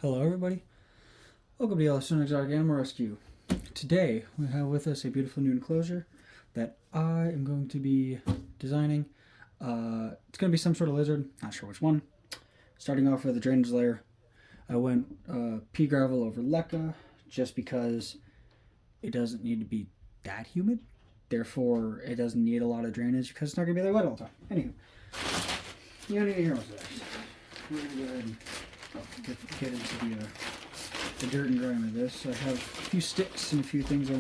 Hello everybody, welcome to Yellowstone Exotic Animal Rescue. Today we have with us a beautiful new enclosure that I am going to be designing. It's going to be some sort of lizard, not sure which one. Starting off with a drainage layer, I went pea gravel over leca just because it doesn't need to be that humid. Therefore, it doesn't need a lot of drainage because it's not going to be that wet all the time. Anywho, you don't need to hear what's there. We're going to go ahead and get into the dirt and grime of this. I have a few sticks and a few things I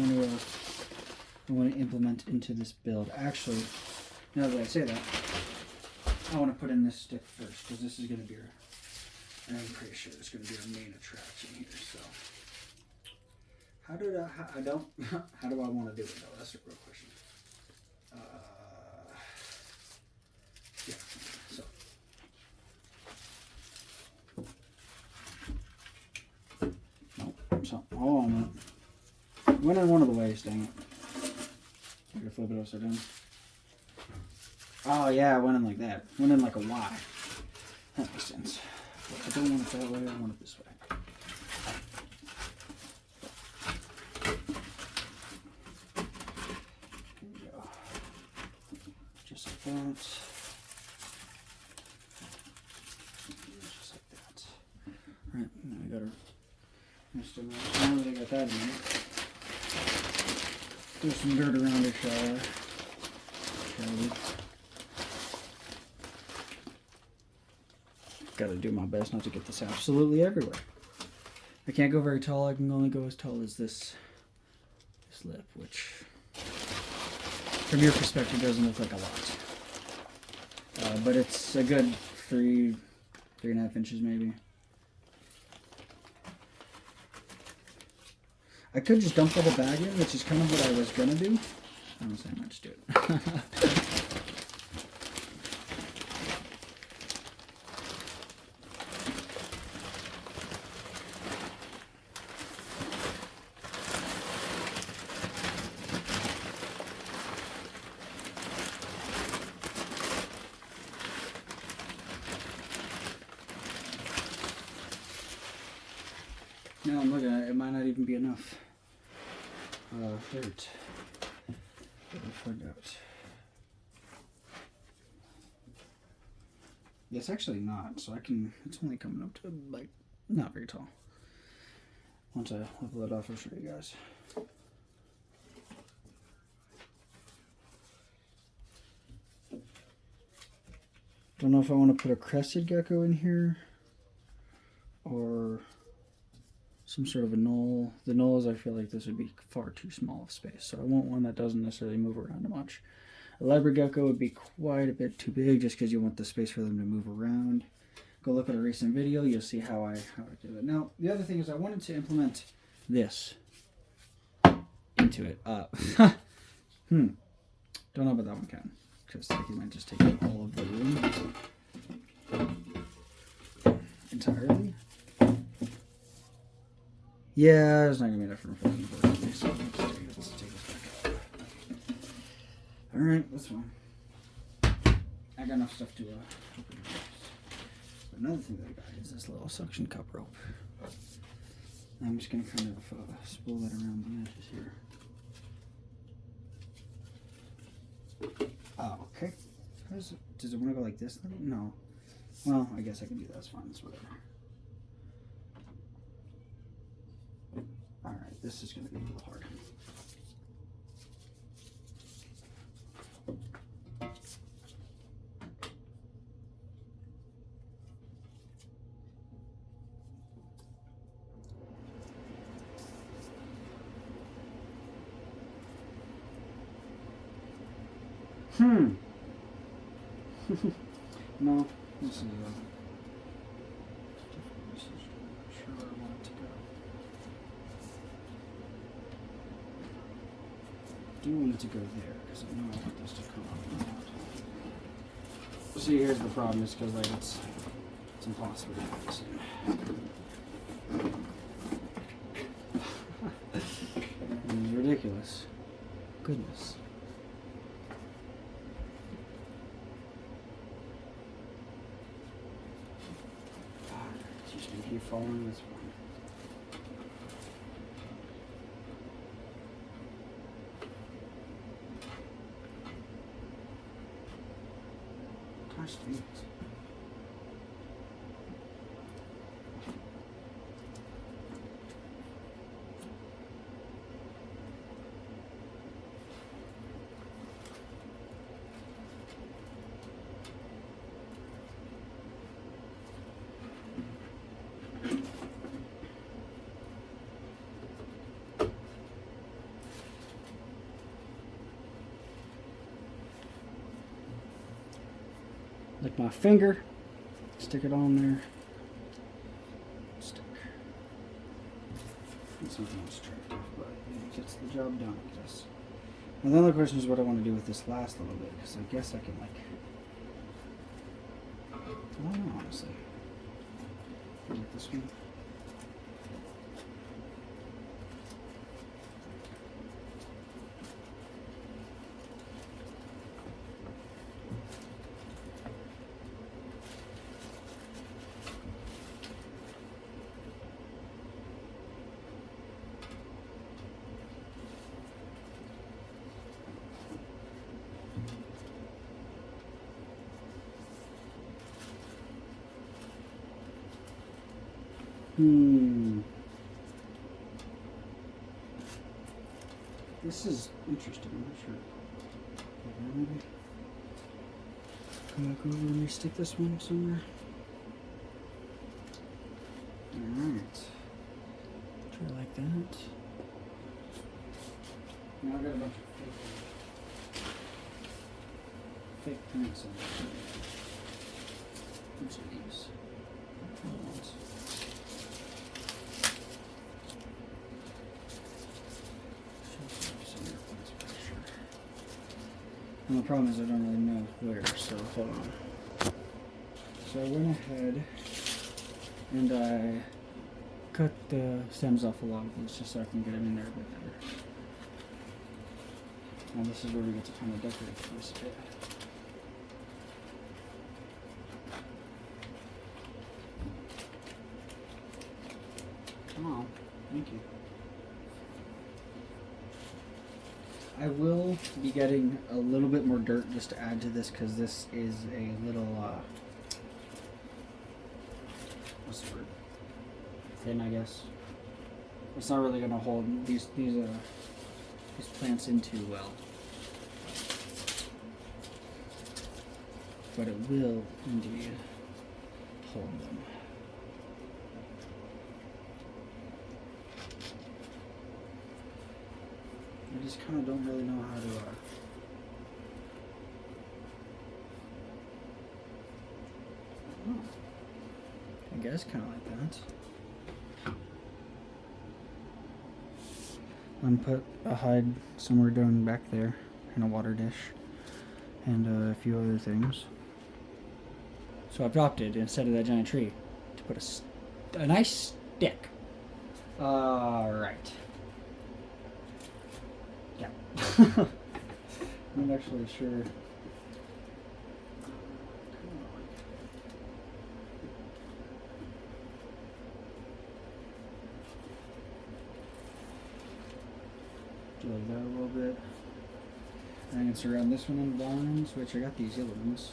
want to implement into this build. Actually, now that I say that, I want to put in this stick first because this is going to be I'm pretty sure it's going to be our main attraction here. So, how do I want to do it though? That's a real question. Yeah. So. So, hold on a minute. Went in one of the ways, dang it. I gotta flip it upside down. Oh yeah, I went in like that. Went in like a Y. That makes sense. But I don't want it that way, I want it this way. Here we go. Just like that. Just like that. Alright, now we got our now that I got that in there, throw some dirt around it, shall we? Gotta do my best not to get this absolutely everywhere. I can't go very tall, I can only go as tall as this lip, which from your perspective doesn't look like a lot. But it's a good 3.5 inches maybe. I could just dump the whole bag in, which is kind of what I was going to do. I don't say I might just do it. Now I'm looking at it, it might not even be enough. Dirt. Find out. It's actually not, so it's only coming up to like not very tall. Once I level it off, I'll show you guys. Don't know if I want to put a crested gecko in here or some sort of a knoll. The knolls, I feel like this would be far too small of space, so I want one that doesn't necessarily move around much. A leopard gecko would be quite a bit too big just because you want the space for them to move around. Go look at a recent video, you'll see how I do it. Now, the other thing is I wanted to implement this into it. Don't know about that one, Ken, because like, you might just take up all of the room entirely. Yeah, there's not going to be enough room for them, unfortunately, so let's take this back up. Alright, that's fine. I got enough stuff to open it. Another thing that I got is this little suction cup rope. I'm just going to kind of spool that around the edges here. Oh, okay. Does it want to go like this? No. Well, I guess I can do that. It's fine. It's whatever. Alright, this is going to be a little hard. No, this is sure where I want it to go. I do want it to go there because I know I want this to come up. See, here's the problem, is because like it's impossible to do this in. It's ridiculous. Goodness. following this one. Gosh, dang it. Lick my finger, stick it on there. Stick. It's not the most attractive, but it gets the job done, I guess. And the other question is what I want to do with this last little bit, because I guess I can, like, I don't know, honestly. Like this one. This is interesting, I'm not sure. Maybe come back over and stick this one somewhere. Alright. Try like that. Now I've got a bunch of fake plants in there. Which are these? And the problem is I don't really know where, so hold on. So I went ahead and I cut the stems off a lot of these just so I can get them in there a bit better. And this is where we get to kind of decorate this a bit. Oh, thank you. I will be getting a little bit more dirt just to add to this because this is a little, what's the word? Thin, I guess. It's not really going to hold these plants in too well. But it will indeed hold them. I just kind of don't really know how to, I guess kind of like that. I'm put a hide somewhere down back there in a water dish and a few other things. So I've opted, instead of that giant tree, to put a nice stick. Alright. Yeah. I'm not actually sure. Do like that a little bit. And I can surround this one in vines, which I got these yellow ones.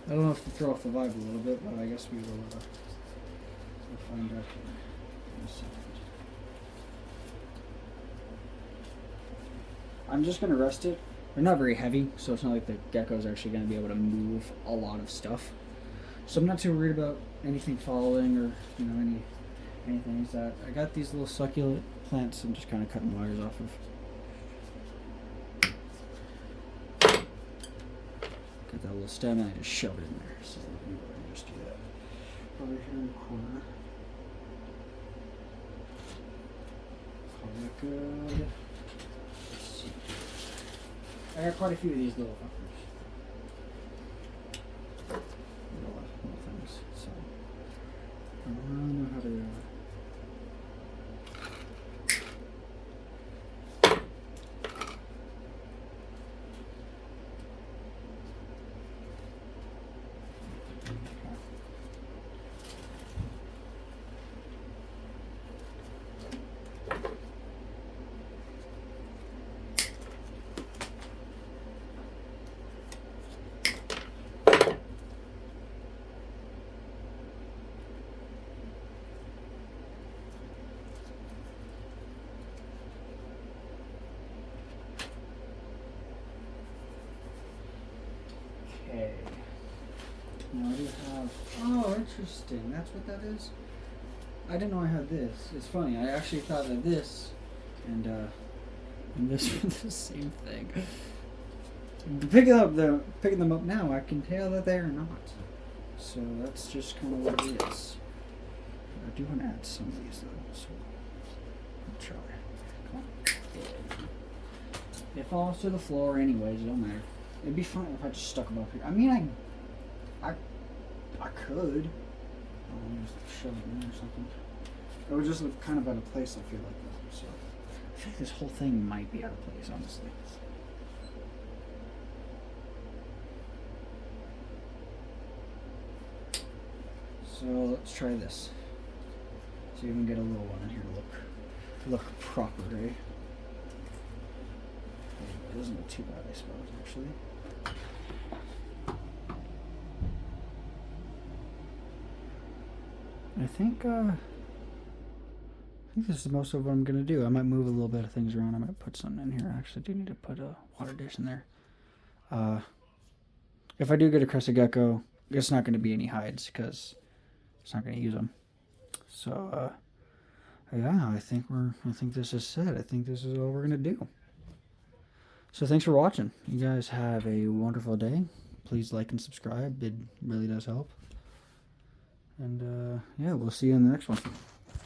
I don't know if to throw off the vibe a little bit, but I guess we will we'll find out here in a second. I'm just going to rest it. They're not very heavy, so it's not like the gecko's actually going to be able to move a lot of stuff. So I'm not too worried about anything falling or, you know, anything like that. I got these little succulent plants I'm just kind of cutting wires off of. Got that little stem and I just shove it in there. So let me go ahead and just do that over here in the corner. Call that good. Let's see. I got quite a few of these little fuckers. Little things. So I don't know how to. Okay. Now I do have... Oh, interesting. That's what that is? I didn't know I had this. It's funny. I actually thought that this and this were the same thing. Picking them up now, I can tell that they are not. So that's just kind of what it is. I do want to add some of these though, so I'll try. Come on. It falls to the floor anyways, it don't matter. It'd be fun if I just stuck them up here. I mean, I could. Just shove it in or something. It would just look kind of out of place, I feel like, though. So I think this whole thing might be out of place, honestly. So let's try this. So you can get a little one in here to look proper, right? It doesn't look too bad, I suppose, actually. I think this is most of what I'm gonna do. I might move a little bit of things around. I might put something in here. Actually, I do need to put a water dish in there. If I do get a crested gecko, it's not going to be any hides because it's not going to use them. So yeah, I think this is set. I think this is all we're gonna do. So thanks for watching. You guys have a wonderful day. Please like and subscribe. It really does help. And yeah, we'll see you in the next one.